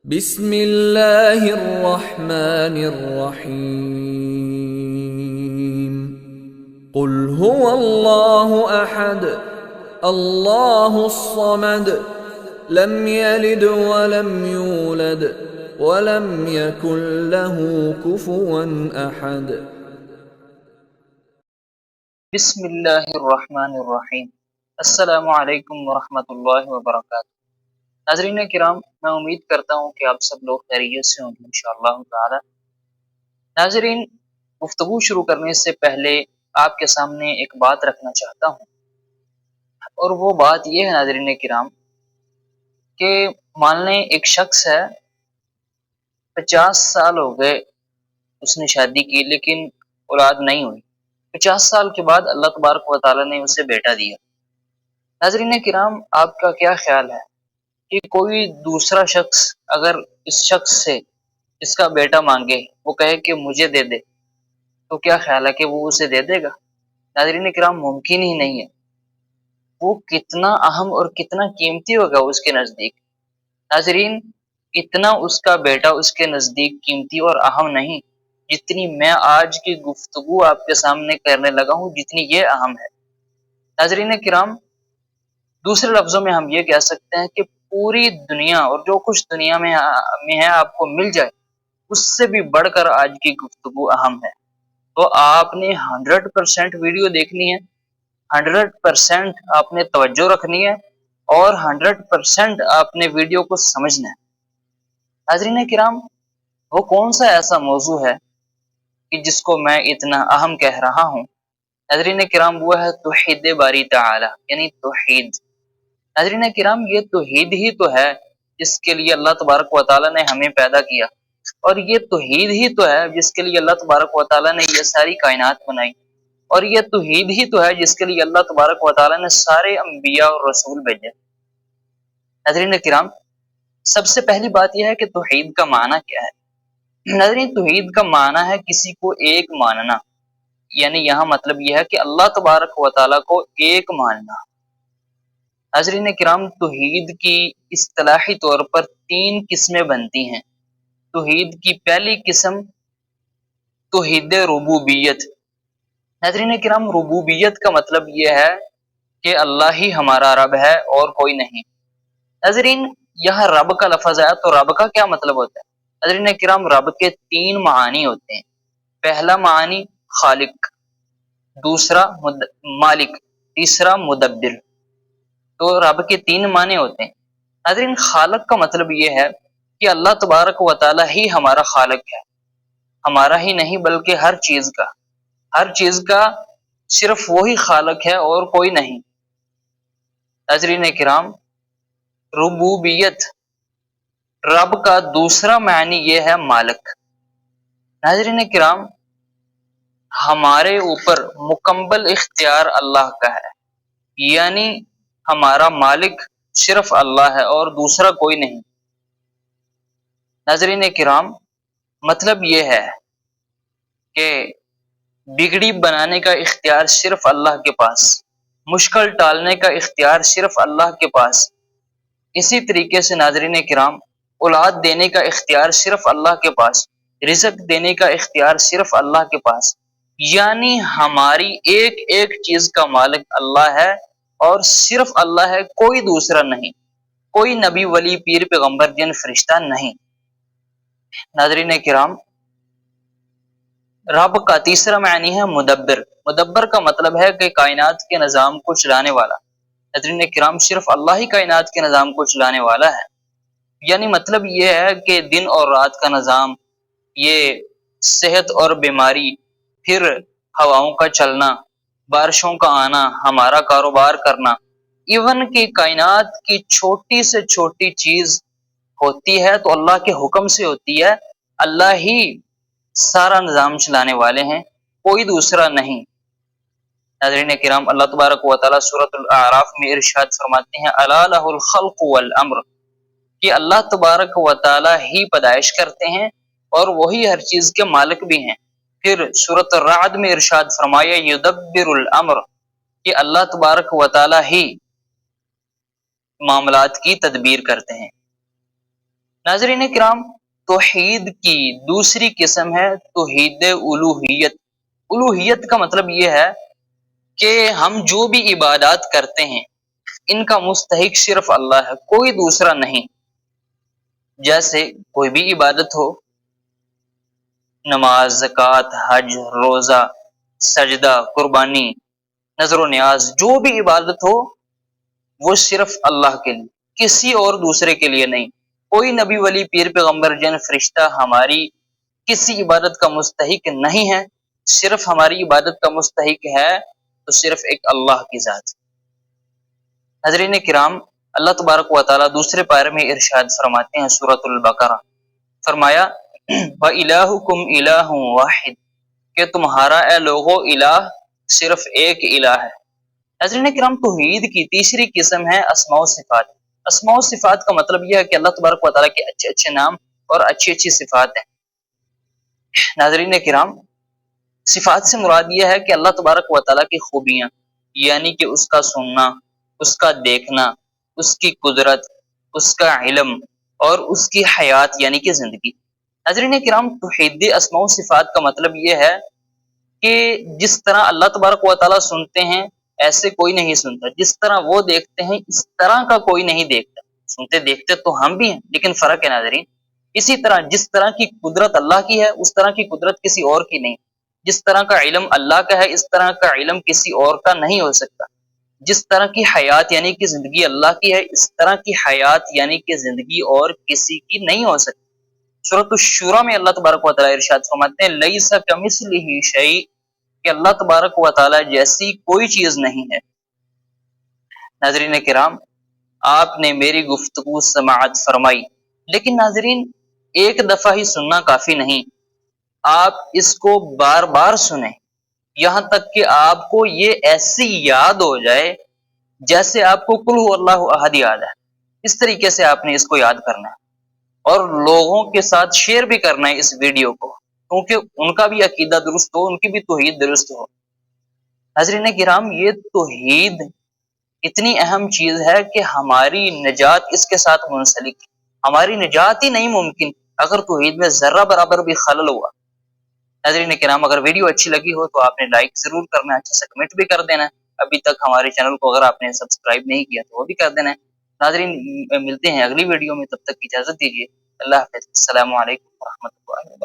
بسم اللہ الرحمن الرحیم قل هو اللہ احد اللہ الصمد لم یلد ولم یولد ولم یکن له کفوا احد۔ بسم اللہ الرحمن الرحیم۔ السلام علیکم ورحمۃ اللہ وبرکاتہ۔ ناظرین کرام، میں امید کرتا ہوں کہ آپ سب لوگ خیریت سے ہوں گے انشاءاللہ تعالی۔ ناظرین، گفتگو شروع کرنے سے پہلے آپ کے سامنے ایک بات رکھنا چاہتا ہوں، اور وہ بات یہ ہے ناظرین کرام کہ مان لیں ایک شخص ہے، 50 سال ہو گئے اس نے شادی کی لیکن اولاد نہیں ہوئی۔ 50 سال کے بعد اللہ تبارک و تعالی نے اسے بیٹا دیا۔ ناظرین کرام، آپ کا کیا خیال ہے کہ کوئی دوسرا شخص اگر اس شخص سے اس کا بیٹا مانگے، وہ کہے کہ مجھے دے دے، تو کیا خیال ہے کہ وہ اسے دے دے گا؟ ناظرین کرام، ممکن ہی نہیں ہے۔ وہ کتنا اہم اور کتنا قیمتی ہوگا اس کے نزدیک۔ ناظرین، اتنا اس کا بیٹا اس کے نزدیک قیمتی اور اہم نہیں جتنی میں آج کی گفتگو آپ کے سامنے کرنے لگا ہوں، جتنی یہ اہم ہے۔ ناظرین کرام، دوسرے لفظوں میں ہم یہ کہہ سکتے ہیں کہ پوری دنیا اور جو کچھ دنیا میں ہے آپ کو مل جائے، اس سے بھی بڑھ کر آج کی گفتگو اہم ہے۔ تو آپ نے 100% ویڈیو دیکھنی ہے، 100% آپ نے توجہ رکھنی ہے، اور 100% آپ نے ویڈیو کو سمجھنا ہے۔ ناظرین کرام، وہ کون سا ایسا موضوع ہے کہ جس کو میں اتنا اہم کہہ رہا ہوں؟ ناظرین کرام، وہ ہے توحید باری تعالی، یعنی توحید۔ ناظرین کرام، یہ توحید ہی تو ہے جس کے لیے اللہ تبارک و تعالی نے ہمیں پیدا کیا، اور یہ توحید ہی تو ہے جس کے لیے اللہ تبارک و تعالی نے یہ ساری کائنات بنائی، اور یہ توحید ہی تو ہے جس کے لیے اللہ تبارک و تعالی نے سارے انبیاء اور رسول بھیجے۔ ناظرین کرام، سب سے پہلی بات یہ ہے کہ توحید کا معنی کیا ہے؟ ناظرین، توحید کا معنی ہے کسی کو ایک ماننا، یعنی یہاں مطلب یہ ہے کہ اللہ تبارک و تعالی کو ایک ماننا۔ ناظرین کرام، توحید کی اصطلاحی طور پر 3 قسمیں بنتی ہیں۔ توحید کی پہلی قسم توحید ربوبیت۔ ناظرین کرام، ربوبیت کا مطلب یہ ہے کہ اللہ ہی ہمارا رب ہے اور کوئی نہیں۔ ناظرین، یہاں رب کا لفظ ہے تو رب کا کیا مطلب ہوتا ہے؟ ناظرین کرام، رب کے 3 معانی ہوتے ہیں۔ پہلا معنی خالق، دوسرا مالک، تیسرا مدبر۔ تو رب کے 3 معنی ہوتے ہیں۔ ناظرین، خالق کا مطلب یہ ہے کہ اللہ تبارک و تعالی ہی ہمارا خالق ہے، ہمارا ہی نہیں بلکہ ہر چیز کا۔ ہر چیز کا صرف وہی خالق ہے اور کوئی نہیں۔ ناظرین کرام، ربوبیت، رب کا دوسرا معنی یہ ہے مالک۔ ناظرین کرام، ہمارے اوپر مکمل اختیار اللہ کا ہے، یعنی ہمارا مالک صرف اللہ ہے اور دوسرا کوئی نہیں۔ ناظرین کرام، مطلب یہ ہے کہ بگڑی بنانے کا اختیار صرف اللہ کے پاس، مشکل ٹالنے کا اختیار صرف اللہ کے پاس۔ اسی طریقے سے ناظرین کرام، اولاد دینے کا اختیار صرف اللہ کے پاس، رزق دینے کا اختیار صرف اللہ کے پاس، یعنی ہماری ایک ایک چیز کا مالک اللہ ہے اور صرف اللہ ہے، کوئی دوسرا نہیں، کوئی نبی ولی پیر پیغمبر جن فرشتہ نہیں۔ ناظرین کرام، رب کا تیسرا معنی ہے مدبر۔ مدبر کا مطلب ہے کہ کائنات کے نظام کو چلانے والا۔ ناظرین کرام، صرف اللہ ہی کائنات کے نظام کو چلانے والا ہے، یعنی مطلب یہ ہے کہ دن اور رات کا نظام، یہ صحت اور بیماری، پھر ہواؤں کا چلنا، بارشوں کا آنا، ہمارا کاروبار کرنا، ایون کہ کائنات کی چھوٹی سے چھوٹی چیز ہوتی ہے تو اللہ کے حکم سے ہوتی ہے۔ اللہ ہی سارا نظام چلانے والے ہیں، کوئی دوسرا نہیں۔ ناظرین کرام، اللہ تبارک و تعالی سورۃ الاعراف میں ارشاد فرماتے ہیں الا لہ الخلق والامر، کہ اللہ تبارک و تعالی ہی پیدائش کرتے ہیں اور وہی ہر چیز کے مالک بھی ہیں۔ پھر سورۃ الرعد میں ارشاد فرمایا یدبر الامر، کہ اللہ تبارک و تعالی ہی معاملات کی تدبیر کرتے ہیں۔ ناظرین کرام، توحید کی دوسری قسم ہے توحید الوہیت۔ الوہیت کا مطلب یہ ہے کہ ہم جو بھی عبادات کرتے ہیں ان کا مستحق صرف اللہ ہے، کوئی دوسرا نہیں۔ جیسے کوئی بھی عبادت ہو، نماز، زکوٰۃ، حج، روزہ، سجدہ، قربانی، نذر و نیاز، جو بھی عبادت ہو وہ صرف اللہ کے لیے، کسی اور دوسرے کے لیے نہیں۔ کوئی نبی، ولی، پیر، پیغمبر، جن، فرشتہ ہماری کسی عبادت کا مستحق نہیں ہے، صرف ہماری عبادت کا مستحق ہے تو صرف ایک اللہ کی ذات۔ حضرین کرام، اللہ تبارک و تعالیٰ دوسرے پارے میں ارشاد فرماتے ہیں سورۃ البقرہ، فرمایا وَإِلَٰهُكُمْ إِلَٰهٌ وَاحِدٌ، کہ تمہارا اے لوگو الہ صرف ایک الہ ہے۔ حضرین کرام، توحید کی تیسری قسم ہے اسماء و صفات۔ اسماء و صفات کا مطلب یہ ہے کہ اللہ تبارک و تعالیٰ کے اچھے اچھے نام اور اچھی اچھی صفات ہیں۔ ناظرین کرام، صفات سے مراد یہ ہے کہ اللہ تبارک و تعالیٰ کی خوبیاں، یعنی کہ اس کا سننا، اس کا دیکھنا، اس کی قدرت، اس کا علم اور اس کی حیات یعنی کہ زندگی۔ ناظرین کرام، توحید اسماء و صفات کا مطلب یہ ہے کہ جس طرح اللہ تبارک و تعالیٰ سنتے ہیں ایسے کوئی نہیں سنتا، جس طرح وہ دیکھتے ہیں اس طرح کا کوئی نہیں دیکھتا۔ سنتے دیکھتے تو ہم بھی ہیں لیکن فرق ہے ناظرین۔ اسی طرح جس طرح کی قدرت اللہ کی ہے اس طرح کی قدرت کسی اور کی نہیں۔ جس طرح کا علم اللہ کا ہے اس طرح کا علم کسی اور کا نہیں ہو سکتا۔ جس طرح کی حیات یعنی کہ زندگی اللہ کی ہے اس طرح کی حیات یعنی کہ زندگی اور کسی کی نہیں ہو سکتی۔ سورۃ الشورى میں اللہ تبارک و تعالیٰ ارشاد فرماتے ہیں لیس کمثلہ شیء، کہ اللہ تبارک و تعالیٰ جیسی کوئی چیز نہیں ہے۔ ناظرین کرام، آپ نے میری گفتگو سماعت فرمائی، لیکن ناظرین ایک دفعہ ہی سننا کافی نہیں، آپ اس کو بار بار سنیں، یہاں تک کہ آپ کو یہ ایسی یاد ہو جائے جیسے آپ کو قل ھو اللہ احد یاد ہے۔ اس طریقے سے آپ نے اس کو یاد کرنا ہے اور لوگوں کے ساتھ شیئر بھی کرنا ہے اس ویڈیو کو، کیونکہ ان کا بھی عقیدہ درست ہو، ان کی بھی توحید درست ہو۔ حضرین کرام، یہ توحید اتنی اہم چیز ہے کہ ہماری نجات اس کے ساتھ منسلک ہے۔ ہماری نجات ہی نہیں ممکن اگر توحید میں ذرہ برابر بھی خلل ہوا۔ ناظرین کرام، اگر ویڈیو اچھی لگی ہو تو آپ نے لائک ضرور کرنا ہے، اچھا سا کمنٹ بھی کر دینا ہے۔ ابھی تک ہمارے چینل کو اگر آپ نے سبسکرائب نہیں کیا تو وہ بھی کر دینا ہے۔ ناظرین، ملتے ہیں اگلی ویڈیو میں، تب تک کی اجازت دیجیے۔ اللہ حافظ، السلام علیکم ورحمۃ اللہ۔